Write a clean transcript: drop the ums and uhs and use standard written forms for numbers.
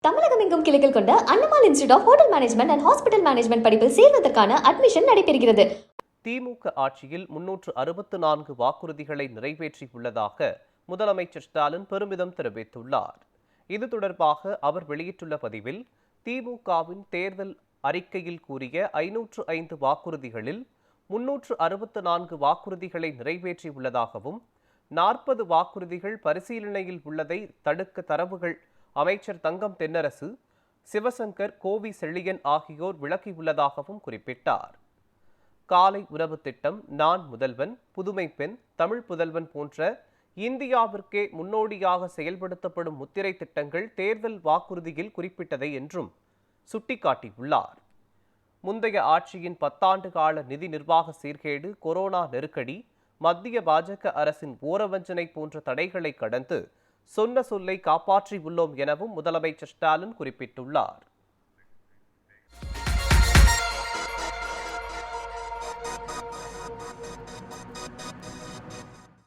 தமிழகம் எங்கும் கிளைகள் கொண்ட அண்ணமால் institute of hotel management and hospital management படிப்பில் சேர்வதற்கான அட்மிஷன் நடைபெறுகிறது. திமுக ஆட்சியில் 364 வாக்குறுதிகளை நிறைவேற்றியுள்ளதாக முதலமைச்சர் ஸ்டாலின் பெருமிதம் தெரிவித்துள்ளார். இது தொடர்பாக அவர் வெளியிட்டுள்ள பதிவில், திமுகவின் தேர்தல் அறிக்கையில் கூறிய 505 வாக்குறுதிகளில் 364 வாக்குறுதிகளை நிறைவேற்றியுள்ளதாகவும் 40 வாக்குறுதிகள் பரிசீலனையில் உள்ளதை தடுக்க தரவுகள் அமைச்சர் தங்கம் தென்னரசு, சிவசங்கர், கோவி செழியன் ஆகியோர் விளக்கியுள்ளதாகவும் குறிப்பிட்டார். காலை உணவு திட்டம், நான் முதல்வன், புதுமை பெண், தமிழ் புதல்வன் போன்ற இந்தியாவிற்கே முன்னோடியாக செயல்படுத்தப்படும் முத்திரை திட்டங்கள் தேர்தல் வாக்குறுதியில் குறிப்பிட்டதை என்றும் சுட்டிக்காட்டியுள்ளார். முந்தைய ஆட்சியின் 10 ஆண்டு கால நிதி நிர்வாக சீர்கேடு, கொரோனா நெருக்கடி, மத்திய பாஜக அரசின் ஓரவஞ்சனை போன்ற தடைகளை கடந்து சொன்ன சொல்லை காப்பாற்றியுள்ளோம் எனவும் முதலமைச்சர் ஸ்டாலின் குறிப்பிட்டுள்ளார்.